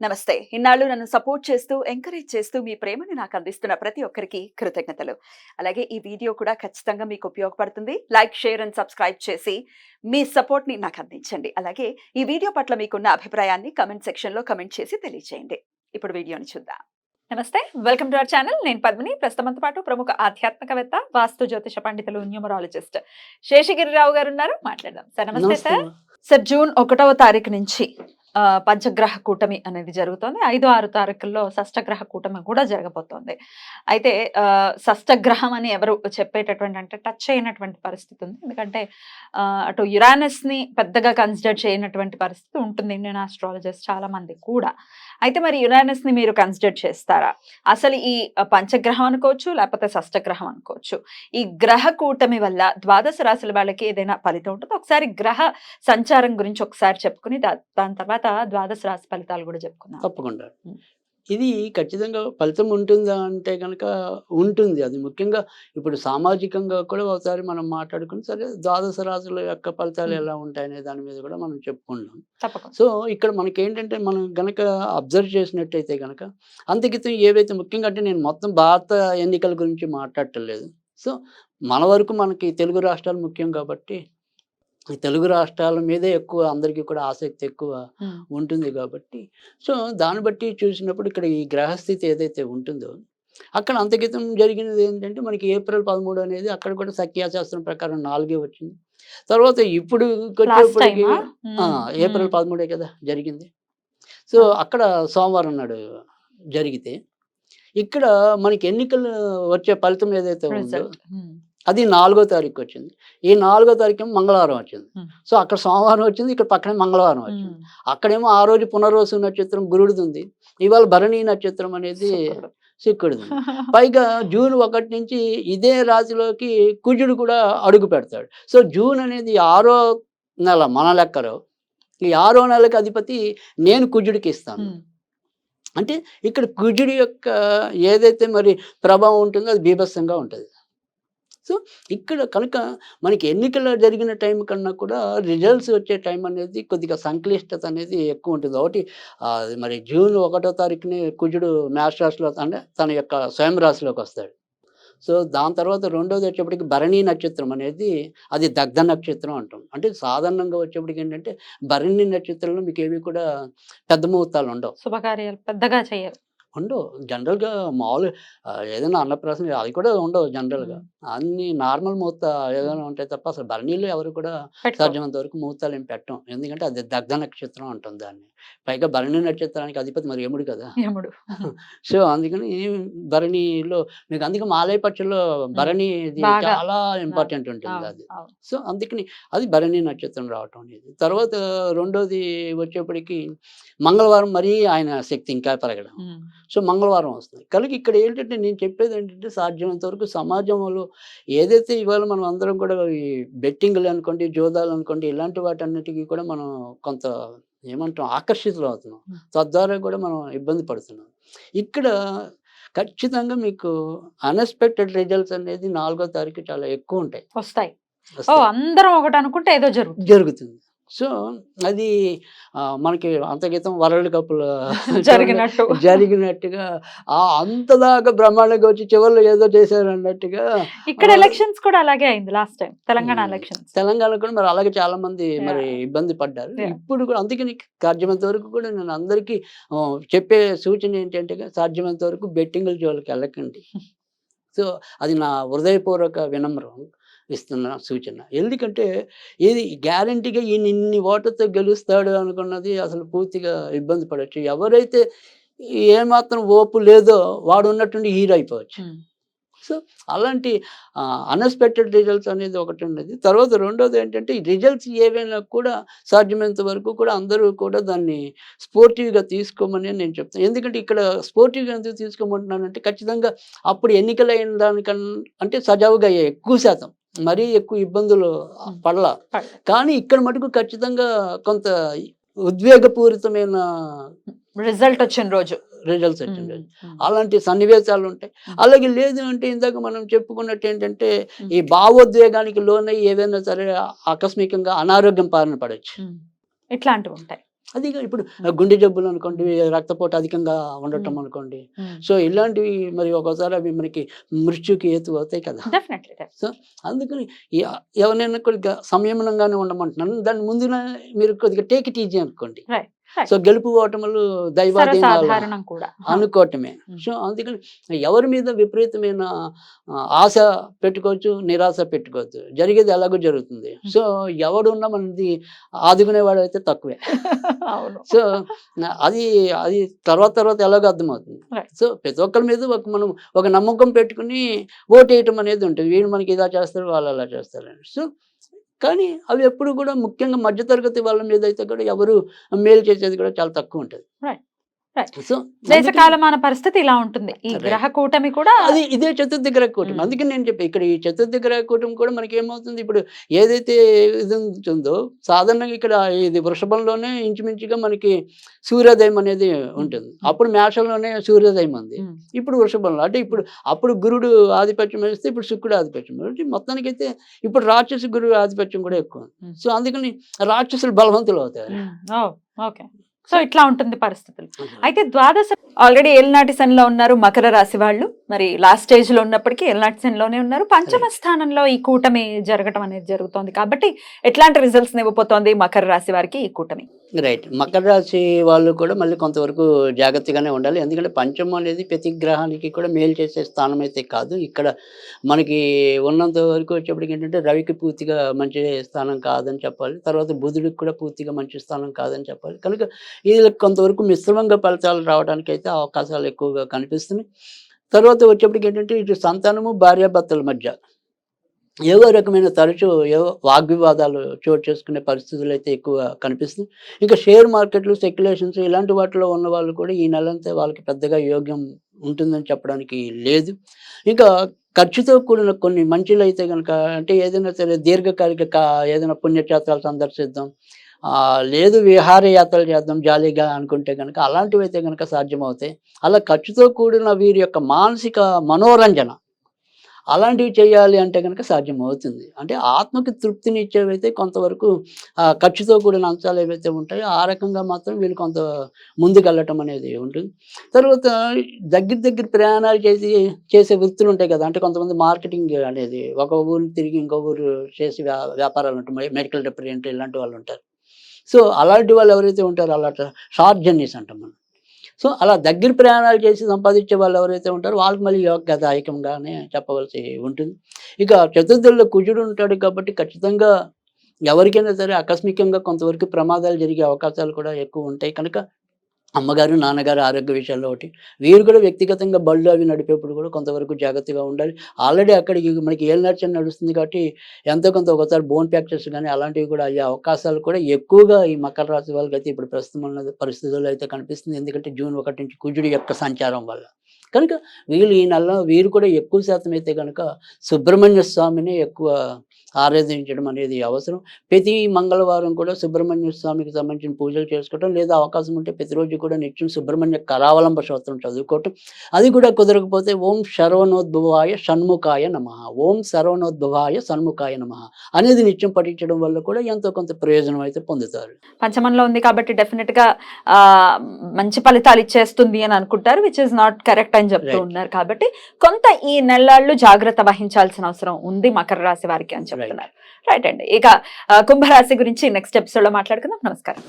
నమస్తే. ఇన్నాళ్ళు నన్ను సపోర్ట్ చేస్తూ, ఎంకరేజ్ చేస్తూ మీ ప్రేమని నాకు అందిస్తున్న ప్రతి ఒక్కరికి కృతజ్ఞతలు. అలాగే ఈ వీడియో కూడా ఖచ్చితంగా మీకు ఉపయోగపడుతుంది. లైక్, షేర్ అండ్ సబ్స్క్రైబ్ చేసి మీ సపోర్ట్‌ని నాకు అందించండి. అలాగే ఈ వీడియో పట్ల మీకున్న అభిప్రాయాన్ని కామెంట్ సెక్షన్‌లో కామెంట్ చేసి తెలియజేయండి. ఇప్పుడు వీడియోని చూద్దాం. నమస్తే. Welcome to our channel. నేను పద్మిని. ప్రస్తుతం మనతో పాటు ప్రముఖ ఆధ్యాత్మికవేత్త, వాస్తు జ్యోతిష పండితులు, న్యూమరాలజిస్ట్ శేషగిరిరావు గారు ఉన్నారు. మాట్లాడదాం. సార్ నమస్తే సార్. సార్ జూన్ 1వ తారీఖు నుంచి పంచగ్రహ కూటమి అనేది జరుగుతోంది. 5, 6 తారీఖుల్లో షష్టగ్రహ కూటమి కూడా జరగబోతోంది. అయితే షష్టగ్రహం అని ఎవరు చెప్పేటటువంటి అంటే టచ్ అయినటువంటి పరిస్థితి ఉంది. ఎందుకంటే అటు యురానస్‌ని పెద్దగా కన్సిడర్ చేయనటువంటి పరిస్థితి ఉంటుంది ఇండియన్ ఆస్ట్రాలజర్స్ చాలా మంది కూడా. అయితే మరి యురానస్‌ని మీరు కన్సిడర్ చేస్తారా? అసలు ఈ పంచగ్రహం అనుకోవచ్చు, లేకపోతే షష్టగ్రహం అనుకోవచ్చు. ఈ గ్రహ కూటమి వల్ల ద్వాదశ రాశుల వాళ్ళకి ఏదైనా ఫలితం ఉంటుందా? ఒకసారి గ్రహ సంచారం గురించి ఒకసారి చెప్పుకుని దాని తర్వాత ద్వాదశ రాశి ఫలితాలు కూడా చెప్పుకుందాం. తప్పకుండా. ఇది ఖచ్చితంగా ఫలితం ఉంటుందా అంటే గనక ఉంటుంది. అది ముఖ్యంగా ఇప్పుడు సామాజికంగా కూడా ఒకసారి మనం మాట్లాడుకుని సరే ద్వాదశ రాశుల యొక్క ఫలితాలు ఎలా ఉంటాయనే దాని మీద కూడా మనం చెప్పుకుందాం. తప్పకుండా. సో, ఇక్కడ మనకేంటంటే మనం గనక అబ్జర్వ్ చేసినట్టయితే గనక అంతకితం ఏవైతే ముఖ్యంగా అంటే నేను మొత్తం భారత ఎన్నికల గురించి మాట్లాడటం లేదు. సో, మన వరకు మనకి తెలుగు రాష్ట్రాలు ముఖ్యం కాబట్టి ఈ తెలుగు రాష్ట్రాల మీదే ఎక్కువ అందరికీ కూడా ఆసక్తి ఎక్కువ ఉంటుంది కాబట్టి సో దాన్ని బట్టి చూసినప్పుడు ఇక్కడ ఈ గ్రహస్థితి ఏదైతే ఉంటుందో అక్కడ అంతకితం జరిగినది ఏంటంటే మనకి ఏప్రిల్ 13 అనేది అక్కడ కూడా సంఖ్యాశాస్త్రం ప్రకారం 4 వచ్చింది. తర్వాత ఇప్పుడు వచ్చేప్పటికి ఏప్రిల్ 13 కదా జరిగింది. సో అక్కడ సోమవారం నాడు జరిగితే ఇక్కడ మనకి ఎన్నికలు వచ్చే ఫలితం ఏదైతే ఉందో అది 4వ తారీఖు వచ్చింది. ఈ 4వ తారీఖు మంగళవారం వచ్చింది. సో అక్కడ సోమవారం వచ్చింది, ఇక్కడ పక్కనే మంగళవారం వచ్చింది. అక్కడేమో ఆ రోజు పునర్వసు నక్షత్రం గురుడిది ఉంది, ఇవాళ భరణి నక్షత్రం అనేది శుక్రుడిది. పైగా జూన్ 1 నుంచి ఇదే రాశిలోకి కుజుడు కూడా అడుగు పెడతాడు. సో జూన్ అనేది 6వ నెల మన లెక్కలో. ఈ 6వ నెలకి అధిపతి నేను కుజుడికి ఇస్తాను. అంటే ఇక్కడ కుజుడి యొక్క ఏదైతే మరి ప్రభావం ఉంటుందో అది బీభత్సంగా ఉంటుంది. సో ఇక్కడ కనుక మనకి ఎన్నికలు జరిగిన టైం కన్నా కూడా రిజల్ట్స్ వచ్చే టైం అనేది కొద్దిగా సంక్లిష్టత అనేది ఎక్కువ ఉంటుంది. ఒకటి మరి జూన్ 1వ తారీఖుని కుజుడు మేష రాశిలో అంటే తన యొక్క స్వయం రాశిలోకి వస్తాడు. సో దాని తర్వాత రెండోది వచ్చేప్పటికి భరణి నక్షత్రం అనేది అది దగ్ధ నక్షత్రం అంటాం. అంటే సాధారణంగా వచ్చేప్పటికి ఏంటంటే భరణి నక్షత్రంలో మీకు ఏవి కూడా పెద్ద ముహూర్తాలు ఉండవు, శుభకార్యాలు పెద్దగా చేయరు, ఉండవు. జనరల్‌గా మామూలు ఏదైనా అన్నప్రాసన అది కూడా ఉండవు జనరల్‌గా. అన్నీ నార్మల్ ముహూర్త ఏదైనా ఉంటాయి తప్ప అసలు భరణిలో ఎవరు కూడా సాధ్యమైనంత వరకు ముహూర్తాలు ఏం పెట్టం. ఎందుకంటే అది దగ్ధ నక్షత్రం అంటాం దాన్ని. పైగా భరణి నక్షత్రానికి అధిపతి మరి యముడు కదా! యముడు. సో అందుకని భరణిలో మీకు అందుకే మాలయ పక్షుల్లో భరణి ఇది చాలా ఇంపార్టెంట్ ఉంటుంది అది. సో అందుకని అది భరణి నక్షత్రం రావటం అనేది. తర్వాత రెండోది వచ్చేప్పటికి మంగళవారం మరీ ఆయన శక్తి ఇంకా పెరగడం. సో మంగళవారం వస్తుంది. కనుక ఇక్కడ ఏంటంటే నేను చెప్పేది ఏంటంటే సాధ్యమైనంత వరకు సమాజంలో ఏదైతే ఇవాళ మనం అందరం కూడా ఈ బెట్టింగ్లు అనుకోండి, జోదాలు అనుకోండి, ఇలాంటి వాటన్నిటికీ కూడా మనం కొంత ఏమంటాం ఆకర్షితులు అవుతున్నాం. తద్వారా కూడా మనం ఇబ్బంది పడుతున్నాం. ఇక్కడ ఖచ్చితంగా మీకు అన్ఎక్స్‌పెక్టెడ్ రిజల్ట్స్ అనేది 4వ తారీఖు చాలా ఎక్కువ ఉంటాయి, వస్తాయి. అందరం ఒకటి అనుకుంటే ఏదో జరుగుతుంది. సో అది మనకి అంతక్రితం వరల్డ్ కప్‌లో జరిగినట్టుగా అంతదాకా బ్రహ్మాండంగా వచ్చి చివరిలో ఏదో చేశారు అన్నట్టుగా ఇక్కడ ఎలక్షన్స్ కూడా అలాగే అయింది last time Telangana elections. Telangana కూడా మరి అలాగే చాలా మంది మరి ఇబ్బంది పడ్డారు. ఇప్పుడు కూడా అందుకని సాధ్యమైనంత వరకు కూడా నేను అందరికీ చెప్పే సూచన ఏంటంటే సాధ్యమైనంత వరకు బెట్టింగ్ల జోలికి వెళ్ళకండి. సో అది నా హృదయపూర్వక వినమ్రం ఇస్తున్న సూచన. ఎందుకంటే ఇది గ్యారంటీగా ఈయన ఇన్ని ఓట్లతో గెలుస్తాడు అనుకున్నది అసలు పూర్తిగా ఇబ్బంది పడవచ్చు. ఎవరైతే ఏమాత్రం ఓపు లేదో వాడు ఉన్నట్టుండి హీరో అయిపోవచ్చు. సో అలాంటి అన్ఎక్స్‌పెక్టెడ్ రిజల్ట్స్ అనేది ఒకటి ఉన్నది. తర్వాత రెండోది ఏంటంటే ఈ రిజల్ట్స్ ఏవైనా కూడా సాధ్యమైనంత వరకు కూడా అందరూ కూడా దాన్ని స్పోర్టివ్‌గా తీసుకోమని నేను చెప్తాను. ఎందుకంటే ఇక్కడ స్పోర్టివ్‌గా ఎందుకు తీసుకోమంటున్నానంటే ఖచ్చితంగా అప్పుడు ఎన్నికలైన దానికన్నా అంటే సజావుగా అయ్యాయి ఎక్కువ శాతం. మరీ ఎక్కువ ఇబ్బందులు పడలా. కానీ ఇక్కడ మటుకు ఖచ్చితంగా కొంత ఉద్వేగపూరితమైన రిజల్ట్స్ వచ్చిన రోజు అలాంటి సన్నివేశాలు ఉంటాయి. అలాగే లేదు అంటే ఇందాక మనం చెప్పుకున్నట్టు ఏంటంటే ఈ భావోద్వేగానికి లోనై ఏదైనా సరే ఆకస్మికంగా అనారోగ్యం బారిన పడవచ్చు. ఇట్లాంటివి ఉంటాయి. అది ఇప్పుడు గుండె జబ్బులు అనుకోండి, రక్తపోటు అధికంగా ఉండటం అనుకోండి. సో ఇలాంటివి మరి ఒక్కోసారి అవి మనకి మృత్యుకి హేతు అవుతాయి కదా. డెఫినెట్లీ. సో అందుకని ఎవరైనా కొద్దిగా సంయమనంగానే ఉండమంటున్నాను. దాని ముందున మీరు కొద్దిగా టేక్ ఇట్ ఈజీ అనుకోండి. రైట్. సో గెలుపు ఓటములు దైవాధీనాలు సర్వసాధారణం కూడా. అనుకోవటమే. సో అందుకని ఎవరి మీద విపరీతమైన ఆశ పెట్టుకోవచ్చు, నిరాశ పెట్టుకోవచ్చు. జరిగేది ఎలాగో జరుగుతుంది. సో ఎవడున్నా మనది ఆదుకునేవాడు అయితే తక్కువే. అవును. సో అది అది తర్వాత ఎలాగో అర్థమవుతుంది. Right. సో ప్రతి ఒక్కరి మీద మనం ఒక నమ్మకం పెట్టుకుని ఓటేయటం అనేది ఉంటుంది. వీడు మనకి ఇలా చేస్తారు, వాళ్ళు అలా చేస్తారని. సో కానీ అవి ఎప్పుడు కూడా ముఖ్యంగా మధ్యతరగతి వాళ్ళ మీద అయితే కూడా ఎవరు మేలు చేసేది కూడా చాలా తక్కువ ఉంటుంది. Right. Right. సో దేశ కాలమాన పరిస్థితి ఇలా ఉంటుంది. ఈ Right. గ్రహ కూటమి కూడా అది ఇదే చతుర్థ గ్రహ కూటమి. అందుకని నేను చెప్పి ఇక్కడ ఈ చతుర్థ గ్రహ కూటమి కూడా మనకి ఏమవుతుంది, ఇప్పుడు ఏదైతే ఇది ఉంటుందో సాధారణంగా ఇక్కడ ఇది వృషభంలోనే ఇంచుమించుగా మనకి సూర్యోదయం అనేది ఉంటుంది. అప్పుడు మేషంలోనే సూర్యోదయం ఉంది. ఇప్పుడు వృషభంలో అంటే ఇప్పుడు అప్పుడు గురుడు ఆధిపత్యం వేస్తే ఇప్పుడు శుక్రుడు ఆధిపత్యం. అంటే మొత్తానికైతే ఇప్పుడు రాక్షస గురువు ఆధిపత్యం కూడా ఎక్కువ. సో అందుకని రాక్షసులు బలవంతులు అవుతారు. ఓకే. సో ఇట్లా ఉంటుంది పరిస్థితులు. అయితే ద్వాదశ ఆల్రెడీ ఏలినాటి శనిలో ఉన్నారు మకర రాశి వాళ్ళు. మరి లాస్ట్ స్టేజ్ లో ఉన్నప్పటికీ ఏలినాటి శనిలోనే ఉన్నారు. పంచమ స్థానంలో ఈ కూటమి జరగటం అనేది జరుగుతోంది కాబట్టి ఎట్లాంటి రిజల్ట్స్ ఇవ్వబోతోంది మకర రాశి వారికి ఈ కూటమి? రైట్. మకర రాశి వాళ్ళు కూడా మళ్ళీ కొంతవరకు జాగ్రత్తగానే ఉండాలి. ఎందుకంటే పంచమం అనేది ప్రతి గ్రహానికి కూడా మేలు చేసే స్థానం అయితే కాదు. ఇక్కడ మనకి ఉన్నంత వరకు వచ్చేప్పటికి ఏంటంటే రవికి పూర్తిగా మంచి స్థానం కాదని చెప్పాలి. తర్వాత బుధుడికి కూడా పూర్తిగా మంచి స్థానం కాదని చెప్పాలి. కనుక ఇది కొంతవరకు మిశ్రమంగా ఫలితాలు రావడానికి అయితే అవకాశాలు ఎక్కువగా కనిపిస్తున్నాయి. తర్వాత వచ్చేప్పటికి ఏంటంటే ఇటు సంతానము భార్యాభర్తల మధ్య ఏవో రకమైన తరచూ ఏవో వాగ్వివాదాలు చోటు చేసుకునే పరిస్థితులు అయితే ఎక్కువ కనిపిస్తుంది. ఇంకా షేర్ మార్కెట్లు, స్పెక్యులేషన్స్ ఇలాంటి వాటిలో ఉన్న వాళ్ళు కూడా ఈ నెలంతా వాళ్ళకి పెద్దగా యోగ్యం ఉంటుందని చెప్పడానికి లేదు. ఇంకా ఖర్చుతో కూడిన కొన్ని మంచిలు అయితే కనుక అంటే ఏదైనా సరే దీర్ఘకాలిక ఏదైనా పుణ్యక్షేత్రాలు సందర్శిద్దాం, లేదు విహారయాత్రలు చేద్దాం జాలీగా అనుకుంటే కనుక అలాంటివి అయితే కనుక సాధ్యమవుతాయి. అలా ఖర్చుతో కూడిన వీరి యొక్క మానసిక మనోరంజన అలాంటివి చేయాలి అంటే కనుక సాధ్యమవుతుంది. అంటే ఆత్మకి తృప్తిని ఇచ్చేవైతే కొంతవరకు ఖర్చుతో కూడిన అంశాలు ఏవైతే ఉంటాయో ఆ రకంగా మాత్రం వీళ్ళు కొంత ముందుకెళ్ళటం అనేది ఉంటుంది. తర్వాత దగ్గర ప్రయాణాలు చేసే వృత్తులు ఉంటాయి కదా. అంటే కొంతమంది మార్కెటింగ్ అనేది ఒక ఊరిని తిరిగి ఇంకో ఊరు చేసి వ్యాపారాలు ఉంటాయి, మెడికల్ రిప్రజెంటేటివ్ ఇలాంటి వాళ్ళు ఉంటారు. సో అలాంటి వాళ్ళు ఎవరైతే ఉంటారో అలా షార్ట్ జర్నీస్ అంటాం మనం. సో అలా దగ్గర ప్రయాణాలు చేసి సంపాదించే వాళ్ళు ఎవరైతే ఉంటారో వాళ్ళకి మళ్ళీ యోగ్యదాయకంగానే చెప్పవలసి ఉంటుంది. ఇక చతుర్థుల్లో కుజుడు ఉంటాడు కాబట్టి ఖచ్చితంగా ఎవరికైనా సరే ఆకస్మికంగా కొంతవరకు ప్రమాదాలు జరిగే అవకాశాలు కూడా ఎక్కువ ఉంటాయి. కనుక అమ్మగారు, నాన్నగారు ఆరోగ్య విషయాల్లో ఒకటి. వీరు కూడా వ్యక్తిగతంగా బళ్ళు అవి నడిపేప్పుడు కూడా కొంతవరకు జాగ్రత్తగా ఉండాలి. ఆల్రెడీ అక్కడికి మనకి ఏలినాటి శని నడుస్తుంది కాబట్టి ఎంతో కొంత ఒకసారి బోన్ ఫ్రాక్చర్స్ కానీ అలాంటివి కూడా అయ్యే అవకాశాలు కూడా ఎక్కువగా ఈ మకర రాశి వాళ్ళకి అయితే ఇప్పుడు ప్రస్తుతం ఉన్న పరిస్థితుల్లో అయితే కనిపిస్తుంది. ఎందుకంటే జూన్ 1 నుంచి కుజుడి యొక్క సంచారం వల్ల. కనుక వీళ్ళు ఈ నెలలో వీరు కూడా ఎక్కువ శాతం అయితే కనుక సుబ్రహ్మణ్య స్వామిని ఎక్కువ ఆరాధించడం అనేది అవసరం. ప్రతి మంగళవారం కూడా సుబ్రహ్మణ్య స్వామికి సంబంధించిన పూజలు చేసుకోవటం, లేదా అవకాశం ఉంటే ప్రతిరోజు కూడా నిత్యం సుబ్రహ్మణ్య కరావలంబ స్తోత్రం చదువుకోవటం. అది కూడా కుదరకపోతే ఓం శరవణోద్భవాయ షణ్ముఖాయ నమః, ఓం శరవణోద్భవాయ షణ్ముఖాయ నమః అనేది నిత్యం పఠించడం వల్ల కూడా ఎంతో కొంత ప్రయోజనం అయితే పొందుతారు. పంచమంలో ఉంది కాబట్టి డెఫినెట్ గా మంచి ఫలితాలు ఇచ్చేస్తుంది అని అనుకుంటారు, విచ్ ఇస్ నాట్ కరెక్ట్ అని చెప్తూ ఉన్నారు. కాబట్టి కొంత ఈ నెలలు జాగ్రత్త వహించాల్సిన అవసరం ఉంది మకర రాశి వారికి అని చెప్తున్నారు. రైట్ అండి. ఇక కుంభరాశి గురించి నెక్స్ట్ ఎపిసోడ్ లో మాట్లాడుకుందాం. నమస్కారం.